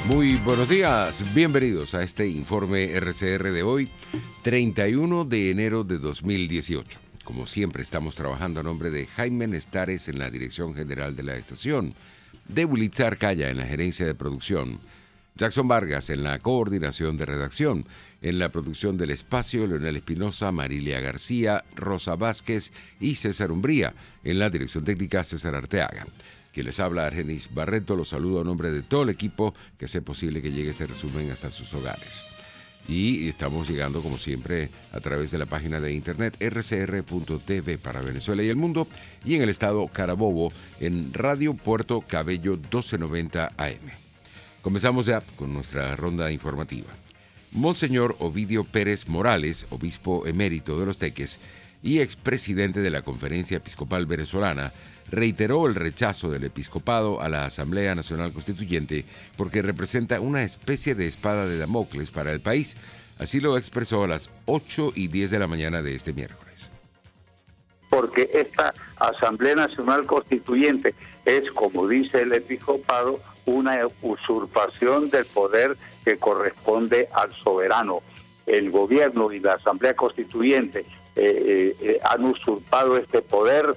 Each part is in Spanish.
Muy buenos días, bienvenidos a este informe RCR de hoy, 31 de enero de 2018. Como siempre estamos trabajando a nombre de Jaime Nestares en la dirección general de la estación, de Wilitza Calla en la gerencia de producción, Jackson Vargas en la coordinación de redacción, en la producción del espacio, Leonel Espinosa, Marilia García, Rosa Vázquez y César Umbría, en la dirección técnica César Arteaga. Quien les habla, Argenis Barreto, los saludo a nombre de todo el equipo que hace posible que llegue este resumen hasta sus hogares. Y estamos llegando, como siempre, a través de la página de internet rcr.tv para Venezuela y el mundo, y en el estado Carabobo, en Radio Puerto Cabello 1290 AM. Comenzamos ya con nuestra ronda informativa. Monseñor Ovidio Pérez Morales, obispo emérito de Los Teques y expresidente de la Conferencia Episcopal Venezolana, reiteró el rechazo del episcopado a la Asamblea Nacional Constituyente porque representa una especie de espada de Damocles para el país. Así lo expresó a las 8:10 de la mañana de este miércoles. Porque esta Asamblea Nacional Constituyente es, como dice el episcopado, una usurpación del poder que corresponde al soberano. El gobierno y la Asamblea Constituyente han usurpado este poder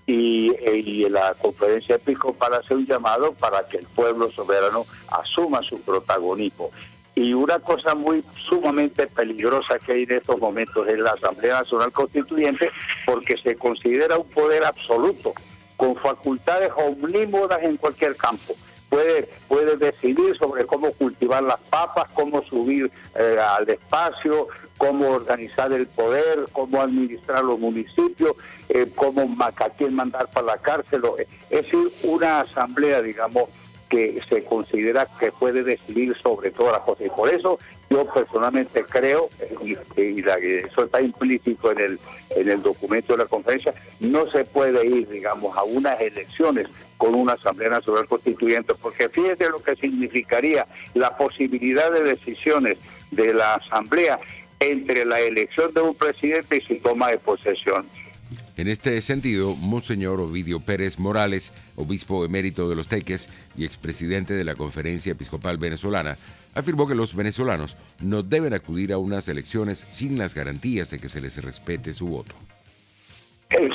y la Conferencia Episcopal hace un llamado para que el pueblo soberano asuma su protagonismo. Y una cosa muy sumamente peligrosa que hay en estos momentos es la Asamblea Nacional Constituyente, porque se considera un poder absoluto, con facultades omnímodas en cualquier campo. Puede decidir sobre cómo cultivar las papas, cómo subir al espacio, cómo organizar el poder, cómo administrar los municipios, a quién mandar para la cárcel. Es decir, una asamblea, digamos, que se considera que puede decidir sobre todas las cosas. Y por eso yo personalmente creo, y eso está implícito en el documento de la conferencia, no se puede ir, digamos, a unas elecciones con una Asamblea Nacional Constituyente, porque fíjese lo que significaría la posibilidad de decisiones de la Asamblea entre la elección de un presidente y su toma de posesión. En este sentido, Monseñor Ovidio Pérez Morales, obispo emérito de Los Teques y expresidente de la Conferencia Episcopal Venezolana, afirmó que los venezolanos no deben acudir a unas elecciones sin las garantías de que se les respete su voto. El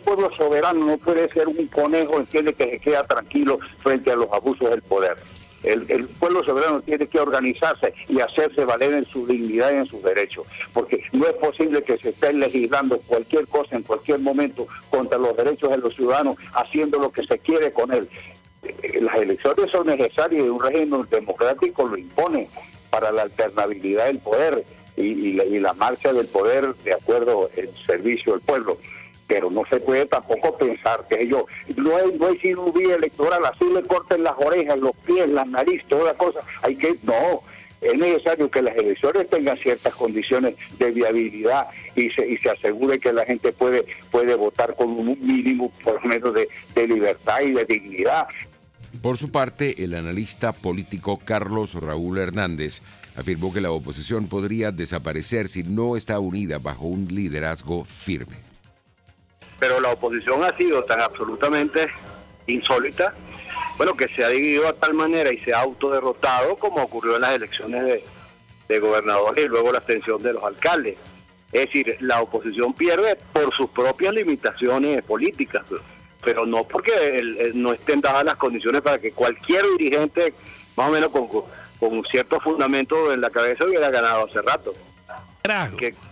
pueblo soberano no puede ser un conejo, entiende, que se queda tranquilo frente a los abusos del poder. El pueblo soberano tiene que organizarse y hacerse valer en su dignidad y en sus derechos, porque no es posible que se esté legislando cualquier cosa en cualquier momento contra los derechos de los ciudadanos, haciendo lo que se quiere con él. Las elecciones son necesarias y un régimen democrático lo impone para la alternabilidad del poder y la marcha del poder de acuerdo al servicio del pueblo. Pero no se puede tampoco pensar que no hay cirugía electoral, así le corten las orejas, los pies, la nariz, todas las cosas. No, es necesario que las elecciones tengan ciertas condiciones de viabilidad y se asegure que la gente puede votar con un mínimo, por lo menos, de libertad y de dignidad. Por su parte, el analista político Carlos Raúl Hernández afirmó que la oposición podría desaparecer si no está unida bajo un liderazgo firme. Pero la oposición ha sido tan absolutamente insólita, que se ha dividido de tal manera y se ha autoderrotado como ocurrió en las elecciones de gobernadores y luego la abstención de los alcaldes. Es decir, la oposición pierde por sus propias limitaciones políticas, pero no porque no estén dadas las condiciones para que cualquier dirigente, más o menos con ciertos fundamentos en la cabeza, hubiera ganado hace rato.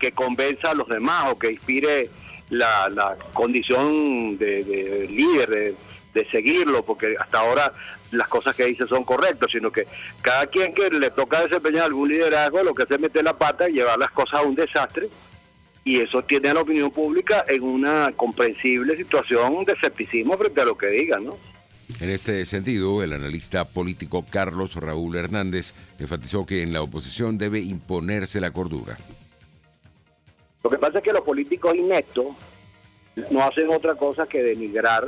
Que convenza a los demás o que inspire la condición de líder, de seguirlo, porque hasta ahora las cosas que dice son correctas, sino que cada quien que le toca desempeñar algún liderazgo lo que hace es meter la pata y llevar las cosas a un desastre, y eso tiene a la opinión pública en una comprensible situación de escepticismo frente a lo que digan, ¿no? En este sentido, el analista político Carlos Raúl Hernández enfatizó que en la oposición debe imponerse la cordura. Lo que pasa es que los políticos ineptos no hacen otra cosa que denigrar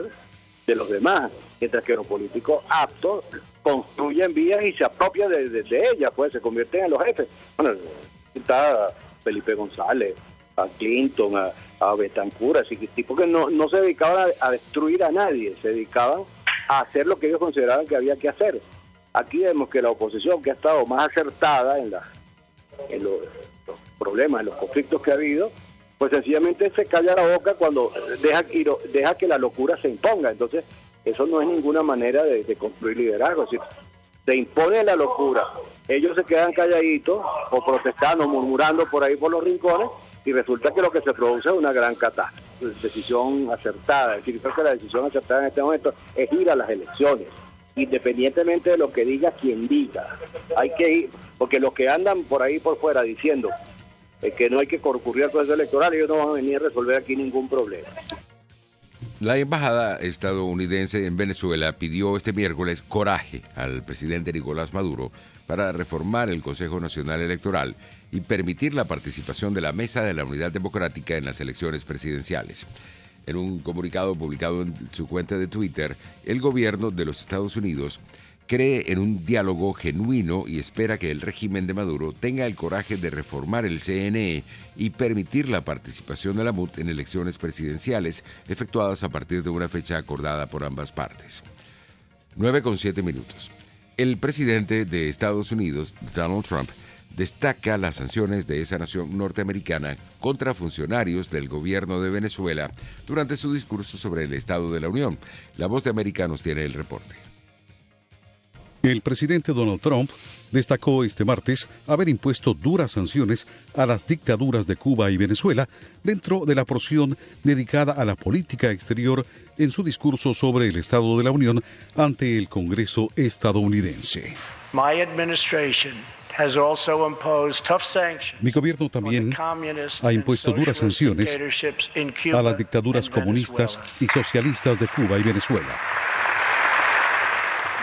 de los demás, mientras que los políticos aptos construyen vías y se apropian de ellas, pues se convierten en los jefes. Bueno, está Felipe González, a Clinton, a Betancur, así que tipo que no se dedicaban a destruir a nadie, se dedicaban a hacer lo que ellos consideraban que había que hacer, aquí vemos que la oposición, que ha estado más acertada en los problemas, en los conflictos que ha habido, pues sencillamente se calla la boca cuando deja que la locura se imponga. Entonces, eso no es ninguna manera de construir liderazgo. Es decir, se impone la locura, ellos se quedan calladitos o protestando, murmurando por ahí por los rincones, y resulta que lo que se produce es una gran catástrofe. Decisión acertada. Es decir, creo que la decisión acertada en este momento es ir a las elecciones, independientemente de lo que diga quien diga. Hay que ir, porque los que andan por ahí por fuera diciendo que no hay que concurrir al proceso electoral, ellos no van a venir a resolver aquí ningún problema. La embajada estadounidense en Venezuela pidió este miércoles coraje al presidente Nicolás Maduro para reformar el Consejo Nacional Electoral y permitir la participación de la Mesa de la Unidad Democrática en las elecciones presidenciales. En un comunicado publicado en su cuenta de Twitter, el gobierno de los Estados Unidos cree en un diálogo genuino y espera que el régimen de Maduro tenga el coraje de reformar el CNE y permitir la participación de la MUD en elecciones presidenciales efectuadas a partir de una fecha acordada por ambas partes. 9:07. El presidente de Estados Unidos, Donald Trump, destaca las sanciones de esa nación norteamericana contra funcionarios del gobierno de Venezuela durante su discurso sobre el Estado de la Unión. La Voz de América nos tiene el reporte. El presidente Donald Trump destacó este martes haber impuesto duras sanciones a las dictaduras de Cuba y Venezuela dentro de la porción dedicada a la política exterior en su discurso sobre el Estado de la Unión ante el Congreso estadounidense. Mi gobierno también ha impuesto duras sanciones a las dictaduras comunistas y socialistas de Cuba y Venezuela.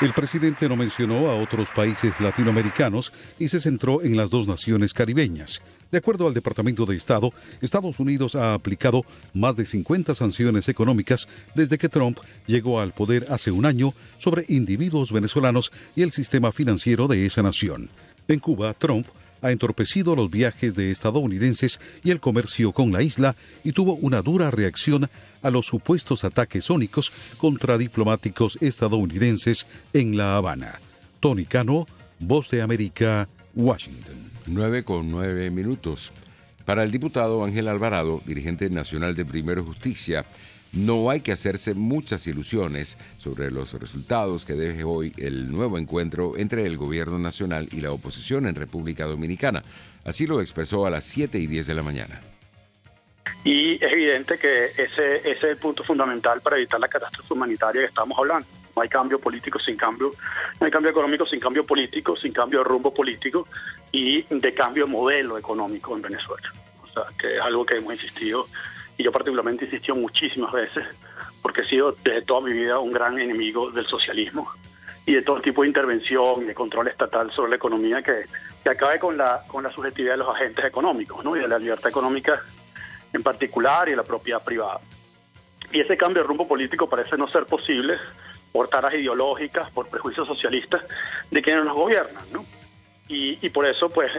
El presidente no mencionó a otros países latinoamericanos y se centró en las dos naciones caribeñas. De acuerdo al Departamento de Estado, Estados Unidos ha aplicado más de 50 sanciones económicas desde que Trump llegó al poder hace un año sobre individuos venezolanos y el sistema financiero de esa nación. En Cuba, Trump ha entorpecido los viajes de estadounidenses y el comercio con la isla y tuvo una dura reacción a los supuestos ataques sónicos contra diplomáticos estadounidenses en La Habana. Tony Cano, Voz de América, Washington. 9:09. Para el diputado Ángel Alvarado, dirigente nacional de Primero Justicia, no hay que hacerse muchas ilusiones sobre los resultados que deje hoy el nuevo encuentro entre el gobierno nacional y la oposición en República Dominicana. Así lo expresó a las 7:10 de la mañana. Y es evidente que ese es el punto fundamental para evitar la catástrofe humanitaria que estamos hablando. No hay cambio político sin cambio, no hay cambio económico sin cambio político, sin cambio de rumbo político y de cambio de modelo económico en Venezuela. O sea, que es algo que hemos insistido, y yo particularmente he insistido muchísimas veces, porque he sido desde toda mi vida un gran enemigo del socialismo y de todo tipo de intervención y de control estatal sobre la economía que acabe con la subjetividad de los agentes económicos, ¿no? Y de la libertad económica en particular y de la propiedad privada. Y ese cambio de rumbo político parece no ser posible por taras ideológicas, por prejuicios socialistas de quienes nos gobiernan, ¿no? Y por eso, pues,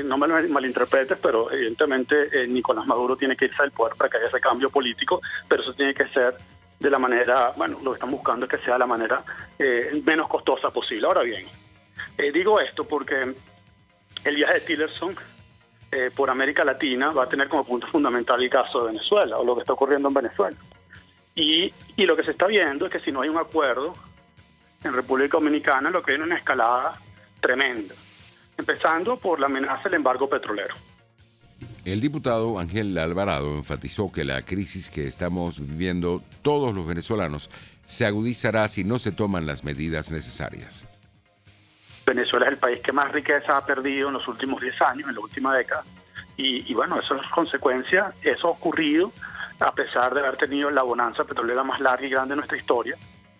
no me lo malinterpretes, pero evidentemente Nicolás Maduro tiene que irse del poder para que haya ese cambio político, pero eso tiene que ser de la manera, bueno, lo que están buscando es que sea de la manera menos costosa posible. Ahora bien, digo esto porque el viaje de Tillerson por América Latina va a tener como punto fundamental el caso de Venezuela, o lo que está ocurriendo en Venezuela. Y lo que se está viendo es que si no hay un acuerdo en República Dominicana, lo que viene es una escalada tremenda, empezando por la amenaza del embargo petrolero. El diputado Ángel Alvarado enfatizó que la crisis que estamos viviendo todos los venezolanos se agudizará si no se toman las medidas necesarias. Venezuela es el país que más riqueza ha perdido en los últimos 10 años, en la última década. Y bueno, eso es consecuencia, eso ha ocurrido a pesar de haber tenido la bonanza petrolera más larga y grande de nuestra historia,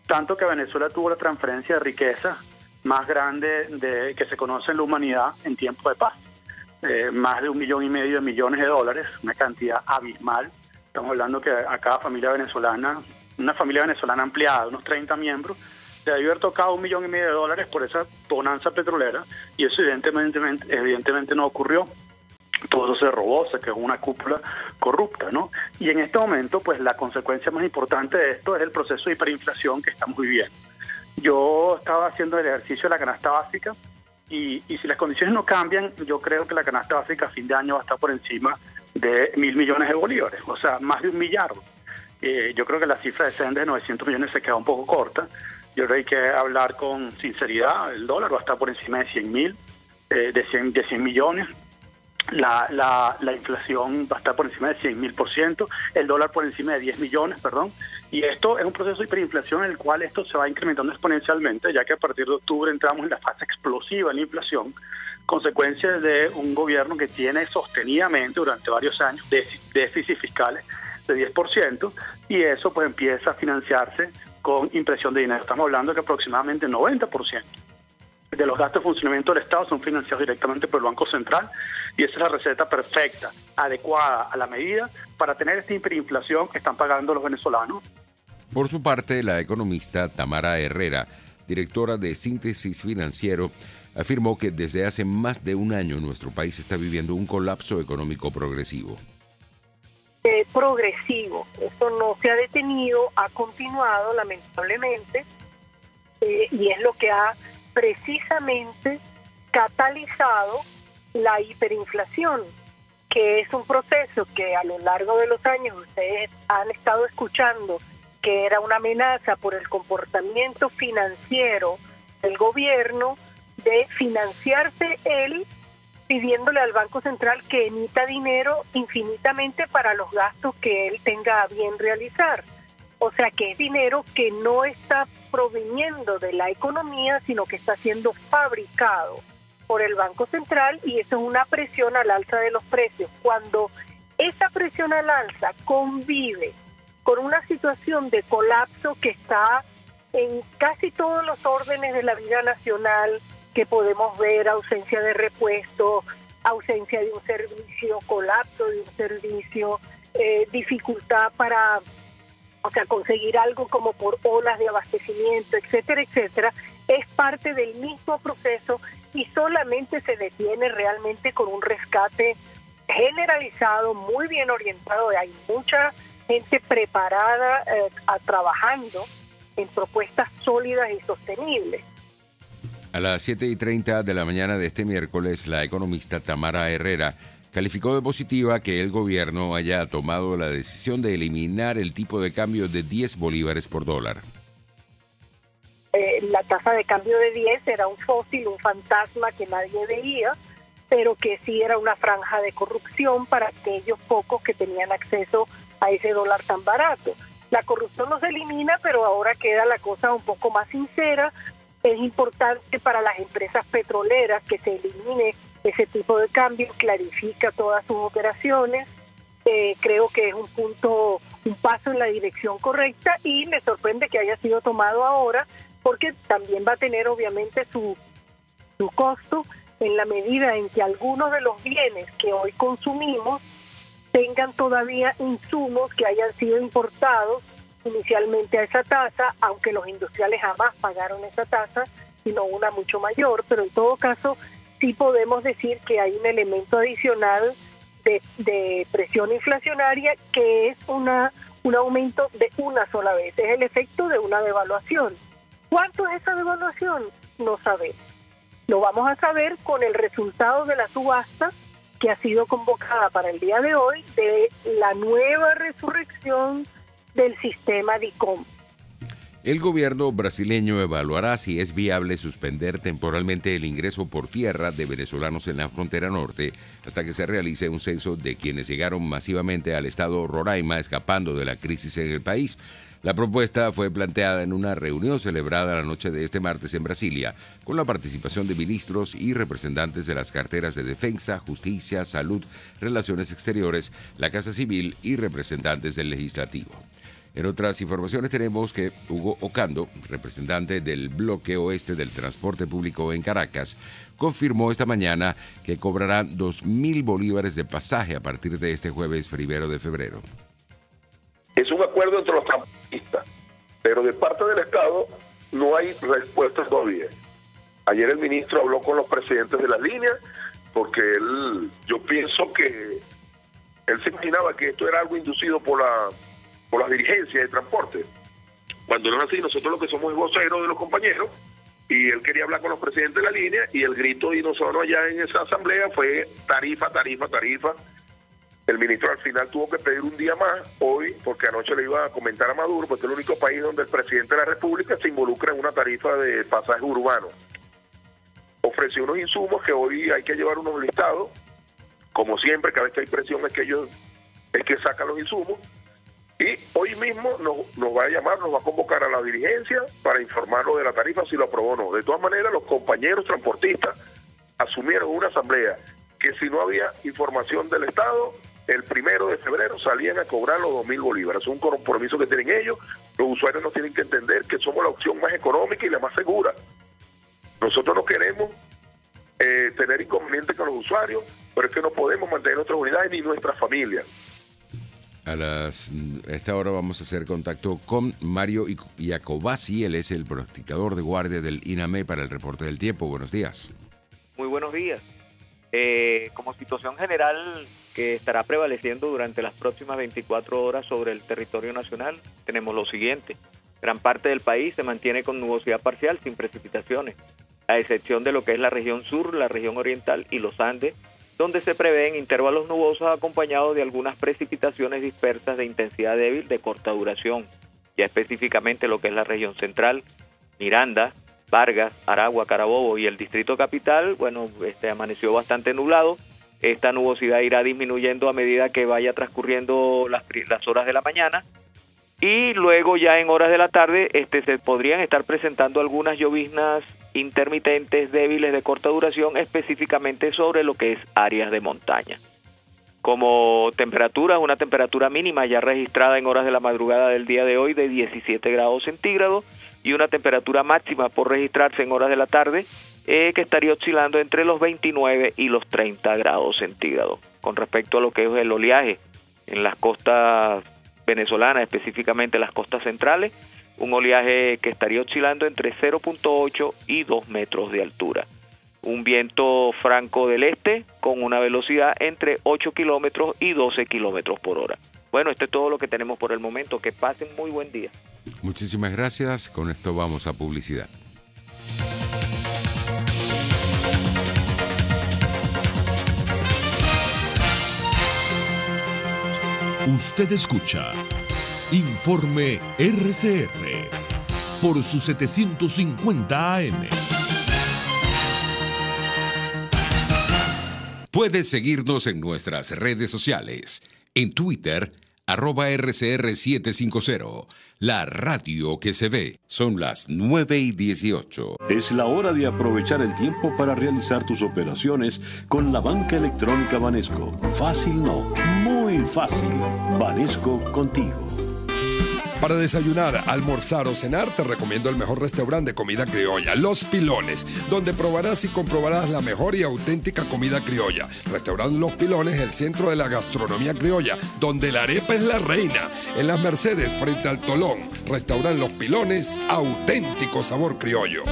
tanto que Venezuela tuvo la transferencia de riqueza más grande que se conoce en la humanidad en tiempo de paz. Más de 1,5 millones de dólares, una cantidad abismal. Estamos hablando que a cada familia venezolana, una familia venezolana ampliada, unos 30 miembros, se debe haber tocado 1,5 millones de dólares por esa bonanza petrolera, y eso evidentemente no ocurrió. Todo eso se robó, se creó una cúpula corrupta, ¿no? Y en este momento, pues la consecuencia más importante de esto es el proceso de hiperinflación que estamos viviendo. Yo estaba haciendo el ejercicio de la canasta básica y si las condiciones no cambian, yo creo que la canasta básica a fin de año va a estar por encima de 1.000 millones de bolívares, o sea, más de 1 millardo. Yo creo que la cifra de Sendes de 900 millones se queda un poco corta. Yo creo que hay que hablar con sinceridad. El dólar va a estar por encima de 100.000, de 100 millones. La inflación va a estar por encima de 100.000%, el dólar por encima de 10 millones, perdón. Y esto es un proceso de hiperinflación en el cual esto se va incrementando exponencialmente, ya que a partir de octubre entramos en la fase explosiva de la inflación, consecuencia de un gobierno que tiene sostenidamente durante varios años déficits fiscales de 10%, y eso pues empieza a financiarse con impresión de dinero. Estamos hablando de que aproximadamente 90% de los gastos de funcionamiento del Estado son financiados directamente por el Banco Central, y esa es la receta perfecta, adecuada a la medida para tener esta hiperinflación que están pagando los venezolanos. Por su parte, la economista Tamara Herrera, directora de Síntesis Financiero, afirmó que desde hace más de un año nuestro país está viviendo un colapso económico progresivo. Progresivo, esto no se ha detenido, ha continuado lamentablemente, y es lo que ha precisamente catalizado la hiperinflación, que es un proceso que a lo largo de los años ustedes han estado escuchando que era una amenaza por el comportamiento financiero del gobierno de financiarse él, pidiéndole al Banco Central que emita dinero infinitamente para los gastos que él tenga a bien realizar. O sea que es dinero que no está proviniendo de la economía, sino que está siendo fabricado por el Banco Central, y eso es una presión al alza de los precios. Cuando esa presión al alza convive con una situación de colapso que está en casi todos los órdenes de la vida nacional, que podemos ver ausencia de repuesto, ausencia de un servicio, colapso de un servicio, dificultad para conseguir algo como por olas de abastecimiento, etcétera, etcétera, es parte del mismo proceso y solamente se detiene realmente con un rescate generalizado, muy bien orientado. Hay mucha gente preparada trabajando en propuestas sólidas y sostenibles. A las 7:30 de la mañana de este miércoles, la economista Tamara Herrera calificó de positiva que el gobierno haya tomado la decisión de eliminar el tipo de cambio de 10 bolívares por dólar. La tasa de cambio de 10 era un fósil, un fantasma que nadie veía, pero que sí era una franja de corrupción para aquellos pocos que tenían acceso a ese dólar tan barato. La corrupción no se elimina, pero ahora queda la cosa un poco más sincera. Es importante para las empresas petroleras que se elimine ese tipo de cambio, clarifica todas sus operaciones. Creo que es un paso en la dirección correcta, y me sorprende que haya sido tomado ahora, porque también va a tener obviamente su costo en la medida en que algunos de los bienes que hoy consumimos tengan todavía insumos que hayan sido importados inicialmente a esa tasa, aunque los industriales jamás pagaron esa tasa, sino una mucho mayor. Pero en todo caso sí podemos decir que hay un elemento adicional de presión inflacionaria, que es un aumento de una sola vez, es el efecto de una devaluación. ¿Cuánto es esa devaluación? No sabemos. Lo vamos a saber con el resultado de la subasta que ha sido convocada para el día de hoy, de la nueva resurrección del sistema DICOM. El gobierno brasileño evaluará si es viable suspender temporalmente el ingreso por tierra de venezolanos en la frontera norte hasta que se realice un censo de quienes llegaron masivamente al estado Roraima escapando de la crisis en el país. La propuesta fue planteada en una reunión celebrada la noche de este martes en Brasilia, con la participación de ministros y representantes de las carteras de Defensa, Justicia, Salud, Relaciones Exteriores, la Casa Civil y representantes del Legislativo. En otras informaciones tenemos que Hugo Ocando, representante del bloque oeste del transporte público en Caracas, confirmó esta mañana que cobrarán 2.000 bolívares de pasaje a partir de este jueves 1 de febrero. Es un acuerdo entre los transportistas, pero de parte del Estado no hay respuesta todavía. Ayer el ministro habló con los presidentes de las líneas, porque yo pienso que él se imaginaba que esto era algo inducido por las dirigencias de transporte, Cuando no es así, nosotros lo que somos es voceros de los compañeros, y él quería hablar con los presidentes de la línea, y el grito de nosotros allá en esa asamblea fue tarifa, tarifa, tarifa. El ministro al final tuvo que pedir un día más hoy, porque anoche le iba a comentar a Maduro, porque es el único país donde el presidente de la República se involucra en una tarifa de pasajes urbanos. Ofreció unos insumos que hoy hay que llevar unos listados, como siempre, cada vez que hay presión es que sacan los insumos, y hoy mismo nos va a llamar, nos va a convocar a la dirigencia para informarlo de la tarifa, si lo aprobó o no. De todas maneras, los compañeros transportistas asumieron una asamblea que si no había información del Estado, el 1 de febrero salían a cobrar los 2.000 bolívares. Es un compromiso que tienen ellos. Los usuarios nos tienen que entender que somos la opción más económica y la más segura. Nosotros no queremos tener inconvenientes con los usuarios, pero es que no podemos mantener nuestras unidades ni nuestras familias. A esta hora vamos a hacer contacto con Mario Iacobacci. Él es el pronosticador de guardia del INAME para el reporte del tiempo. Buenos días. Muy buenos días. Como situación general que estará prevaleciendo durante las próximas 24 horas sobre el territorio nacional, tenemos lo siguiente. Gran parte del país se mantiene con nubosidad parcial sin precipitaciones, a excepción de lo que es la región sur, la región oriental y los Andes, donde se prevén intervalos nubosos acompañados de algunas precipitaciones dispersas de intensidad débil de corta duración. Ya específicamente lo que es la región central, Miranda, Vargas, Aragua, Carabobo y el Distrito Capital, bueno, amaneció bastante nublado. Esta nubosidad irá disminuyendo a medida que vaya transcurriendo las horas de la mañana, y luego ya en horas de la tarde se podrían estar presentando algunas lloviznas intermitentes débiles de corta duración, específicamente sobre lo que es áreas de montaña. Como temperatura, una temperatura mínima ya registrada en horas de la madrugada del día de hoy de 17 grados centígrados, y una temperatura máxima por registrarse en horas de la tarde que estaría oscilando entre los 29 y los 30 grados centígrados. Con respecto a lo que es el oleaje en las costas venezolanas, específicamente las costas centrales, un oleaje que estaría oscilando entre 0.8 y 2 metros de altura. Un viento franco del este con una velocidad entre 8 kilómetros y 12 kilómetros por hora. Bueno, esto es todo lo que tenemos por el momento. Que pasen muy buen día. Muchísimas gracias. Con esto vamos a publicidad. Usted escucha Informe RCR por su 750 AM. Puedes seguirnos en nuestras redes sociales. En Twitter, @RCR750. La radio que se ve. Son las 9:18. Es la hora de aprovechar el tiempo para realizar tus operaciones con la banca electrónica Banesco. Fácil no, muy fácil. Banesco contigo. Para desayunar, almorzar o cenar, te recomiendo el mejor restaurante de comida criolla, Los Pilones, donde probarás y comprobarás la mejor y auténtica comida criolla. Restaurante Los Pilones, el centro de la gastronomía criolla, donde la arepa es la reina. En Las Mercedes, frente al Tolón. Restaurante Los Pilones, auténtico sabor criollo.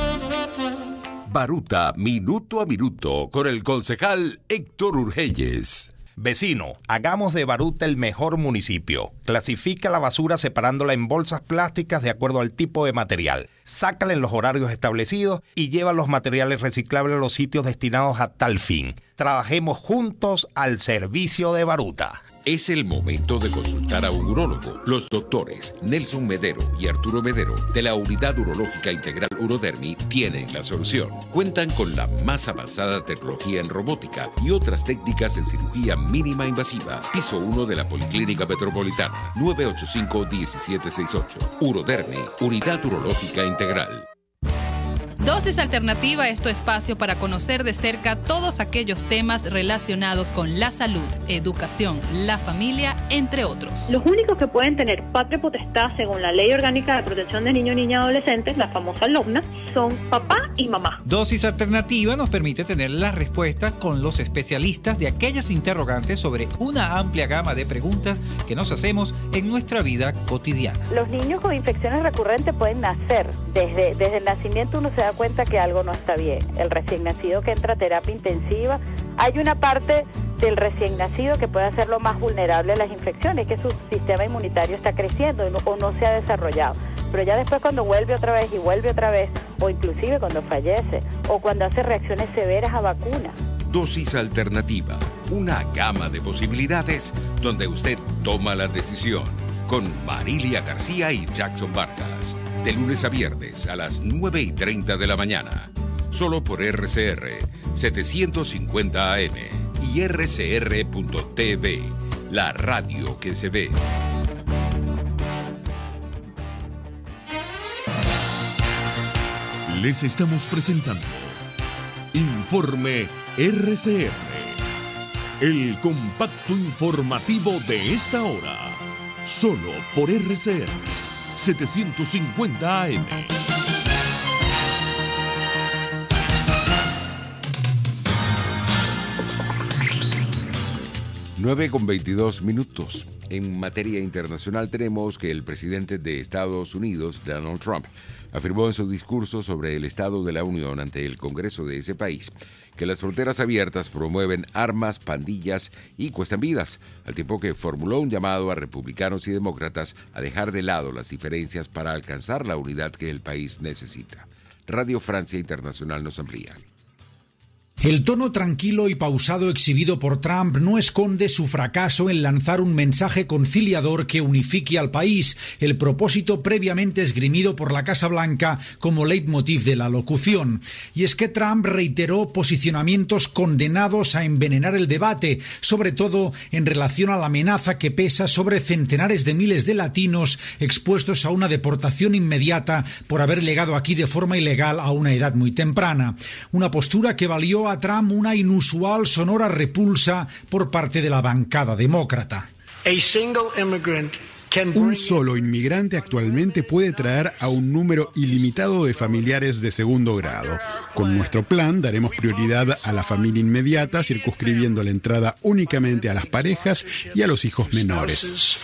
Baruta, minuto a minuto, con el concejal Héctor Urgelles. Vecino, hagamos de Baruta el mejor municipio. Clasifica la basura separándola en bolsas plásticas de acuerdo al tipo de material. Sácala en los horarios establecidos y lleva los materiales reciclables a los sitios destinados a tal fin. Trabajemos juntos al servicio de Baruta. Es el momento de consultar a un urólogo. Los doctores Nelson Medero y Arturo Medero de la Unidad Urológica Integral Urodermi tienen la solución. Cuentan con la más avanzada tecnología en robótica y otras técnicas en cirugía mínima invasiva. Piso 1 de la Policlínica Metropolitana. 985-1768. Urodermi, Unidad Urológica Integral. Dosis Alternativa es tu espacio para conocer de cerca todos aquellos temas relacionados con la salud, educación, la familia, entre otros. Los únicos que pueden tener patria potestad según la Ley Orgánica de Protección de Niños, Niñas y Adolescentes, la famosa LOPNA, son papá y mamá. Dosis Alternativa nos permite tener las respuestas con los especialistas de aquellas interrogantes sobre una amplia gama de preguntas que nos hacemos en nuestra vida cotidiana. Los niños con infecciones recurrentes pueden nacer. Desde el nacimiento uno se da cuenta que algo no está bien. El recién nacido que entra a terapia intensiva, hay una parte del recién nacido que puede hacerlo más vulnerable a las infecciones, que su sistema inmunitario está creciendo o no se ha desarrollado. pero ya después cuando vuelve otra vez, o inclusive cuando fallece, o cuando hace reacciones severas a vacunas. Dosis alternativa, una gama de posibilidades donde usted toma la decisión. Con Marilia García y Jackson Vargas, de lunes a viernes a las 9:30 de la mañana. Solo por RCR 750 AM y rcr.tv, la radio que se ve. Les estamos presentando Informe RCR, el compacto informativo de esta hora, solo por RCR 750 AM. 9:22. En materia internacional tenemos que el presidente de Estados Unidos, Donald Trump, afirmó en su discurso sobre el Estado de la Unión ante el Congreso de ese país que las fronteras abiertas promueven armas, pandillas y cuestan vidas, al tiempo que formuló un llamado a republicanos y demócratas a dejar de lado las diferencias para alcanzar la unidad que el país necesita. Radio Francia Internacional nos amplía. El tono tranquilo y pausado exhibido por Trump no esconde su fracaso en lanzar un mensaje conciliador que unifique al país, el propósito previamente esgrimido por la Casa Blanca como leitmotiv de la locución. Y es que Trump reiteró posicionamientos condenados a envenenar el debate, sobre todo en relación a la amenaza que pesa sobre centenares de miles de latinos expuestos a una deportación inmediata por haber llegado aquí de forma ilegal a una edad muy temprana. Una postura que valió a Trump una inusual sonora repulsa por parte de la bancada demócrata. Un solo inmigrante actualmente puede traer a un número ilimitado de familiares de segundo grado. Con nuestro plan daremos prioridad a la familia inmediata, circunscribiendo la entrada únicamente a las parejas y a los hijos menores.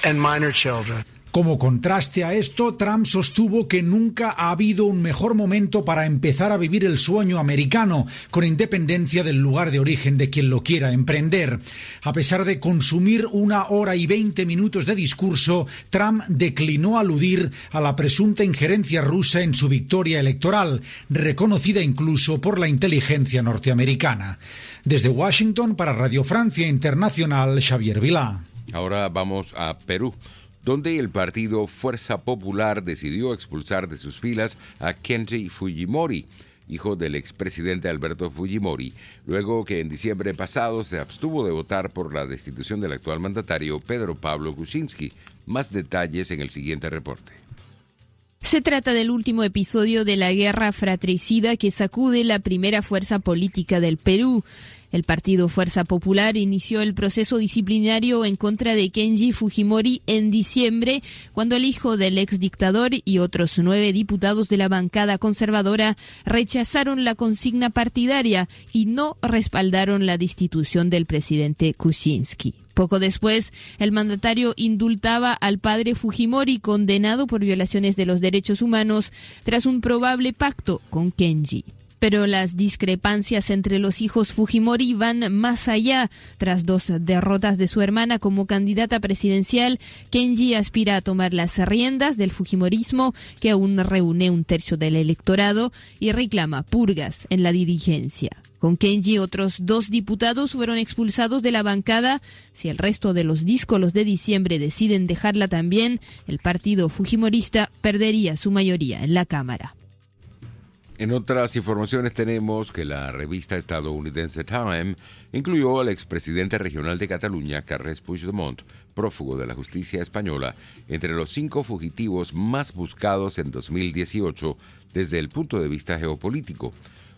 Como contraste a esto, Trump sostuvo que nunca ha habido un mejor momento para empezar a vivir el sueño americano, con independencia del lugar de origen de quien lo quiera emprender. A pesar de consumir 1 hora y 20 minutos de discurso, Trump declinó aludir a la presunta injerencia rusa en su victoria electoral, reconocida incluso por la inteligencia norteamericana. Desde Washington, para Radio Francia Internacional, Xavier Vilá. Ahora vamos a Perú, donde el partido Fuerza Popular decidió expulsar de sus filas a Kenji Fujimori, hijo del expresidente Alberto Fujimori, luego que en diciembre pasado se abstuvo de votar por la destitución del actual mandatario Pedro Pablo Kuczynski. Más detalles en el siguiente reporte. Se trata del último episodio de la guerra fratricida que sacude la primera fuerza política del Perú. El partido Fuerza Popular inició el proceso disciplinario en contra de Kenji Fujimori en diciembre, cuando el hijo del exdictador y otros 9 diputados de la bancada conservadora rechazaron la consigna partidaria y no respaldaron la destitución del presidente Kuczynski. Poco después, el mandatario indultaba al padre Fujimori, condenado por violaciones de los derechos humanos, tras un probable pacto con Kenji. Pero las discrepancias entre los hijos Fujimori van más allá. Tras 2 derrotas de su hermana como candidata presidencial, Kenji aspira a tomar las riendas del fujimorismo, que aún reúne 1/3 del electorado, y reclama purgas en la dirigencia. Con Kenji, otros 2 diputados fueron expulsados de la bancada. Si el resto de los díscolos de diciembre deciden dejarla también, el partido fujimorista perdería su mayoría en la Cámara. En otras informaciones tenemos que la revista estadounidense Time incluyó al expresidente regional de Cataluña, Carles Puigdemont, prófugo de la justicia española, entre los 5 fugitivos más buscados en 2018 desde el punto de vista geopolítico.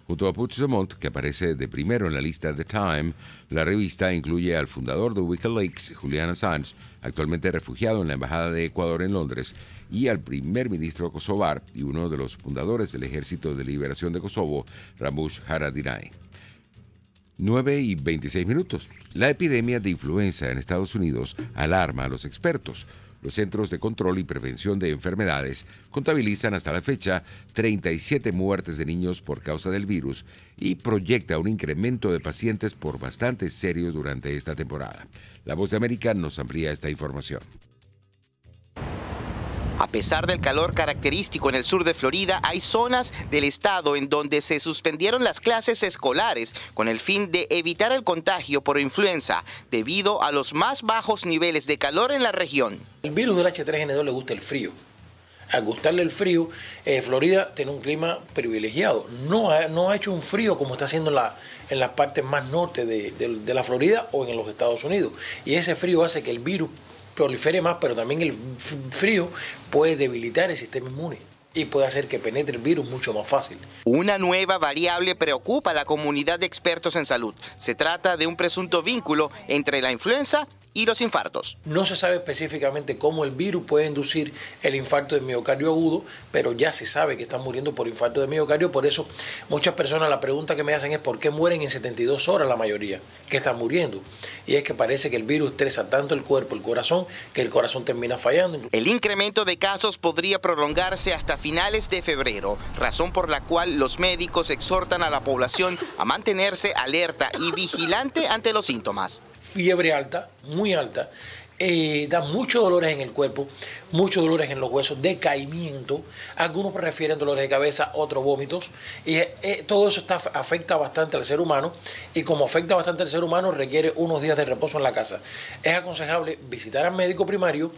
Junto a Puigdemont, que aparece de primero en la lista de Time, la revista incluye al fundador de Wikileaks, Julian Assange, actualmente refugiado en la Embajada de Ecuador en Londres, y al primer ministro kosovar y uno de los fundadores del Ejército de Liberación de Kosovo, Ramush Haradinaj. 9:26. La epidemia de influenza en Estados Unidos alarma a los expertos. Los Centros de Control y Prevención de Enfermedades contabilizan hasta la fecha 37 muertes de niños por causa del virus y proyecta un incremento de pacientes por bastante serios durante esta temporada. La Voz de América nos amplía esta información. pesar del calor característico en el sur de Florida, hay zonas del estado en donde se suspendieron las clases escolares con el fin de evitar el contagio por influenza debido a los más bajos niveles de calor en la región. El virus del H3N2 le gusta el frío. Al gustarle el frío, Florida tiene un clima privilegiado. No ha hecho un frío como está haciendo en las partes más norte de la Florida o en los Estados Unidos. Y ese frío hace que el virus prolifere más, pero también el frío puede debilitar el sistema inmune y puede hacer que penetre el virus mucho más fácil. Una nueva variable preocupa a la comunidad de expertos en salud. Se trata de un presunto vínculo entre la influenza y los infartos. No se sabe específicamente cómo el virus puede inducir el infarto de miocardio agudo, pero ya se sabe que están muriendo por infarto de miocardio. Por eso muchas personas, la pregunta que me hacen es ¿por qué mueren en 72 horas la mayoría que están muriendo? Y es que parece que el virus estresa tanto el cuerpo, el corazón, que el corazón termina fallando. El incremento de casos podría prolongarse hasta finales de febrero, razón por la cual los médicos exhortan a la población a mantenerse alerta y vigilante ante los síntomas. Fiebre alta, muy alta, da muchos dolores en el cuerpo, muchos dolores en los huesos, decaimiento, algunos refieren dolores de cabeza, otros vómitos, y todo eso afecta bastante al ser humano, y como afecta bastante al ser humano requiere unos días de reposo en la casa. Es aconsejable visitar al médico primario,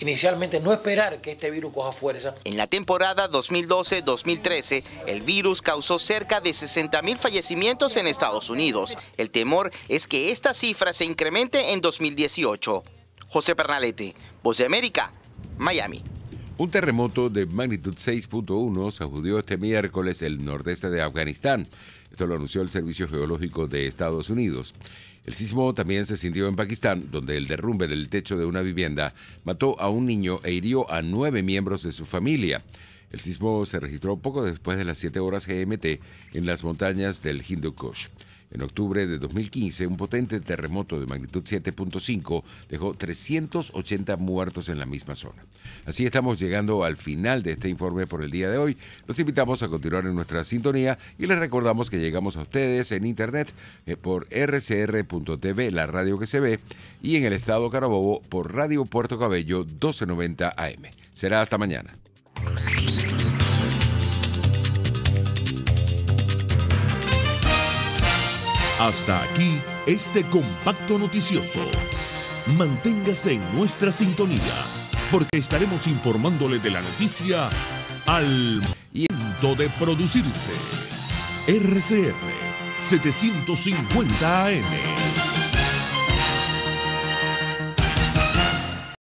inicialmente no esperar que este virus coja fuerza. En la temporada 2012-2013, el virus causó cerca de 60,000 fallecimientos en Estados Unidos. El temor es que esta cifra se incremente en 2018. José Pernalete, Voz de América, Miami. Un terremoto de magnitud 6.1 sacudió este miércoles el nordeste de Afganistán. Esto lo anunció el Servicio Geológico de Estados Unidos. El sismo también se sintió en Pakistán, donde el derrumbe del techo de una vivienda mató a un niño e hirió a 9 miembros de su familia. El sismo se registró poco después de las 7 horas GMT en las montañas del Hindu Kush. En octubre de 2015, un potente terremoto de magnitud 7.5 dejó 380 muertos en la misma zona. Así estamos llegando al final de este informe por el día de hoy. Los invitamos a continuar en nuestra sintonía y les recordamos que llegamos a ustedes en internet por rcr.tv, la radio que se ve, y en el estado Carabobo por Radio Puerto Cabello 1290 AM. Será hasta mañana. Hasta aquí este compacto noticioso. Manténgase en nuestra sintonía, porque estaremos informándole de la noticia al momento de producirse. RCR 750 AM.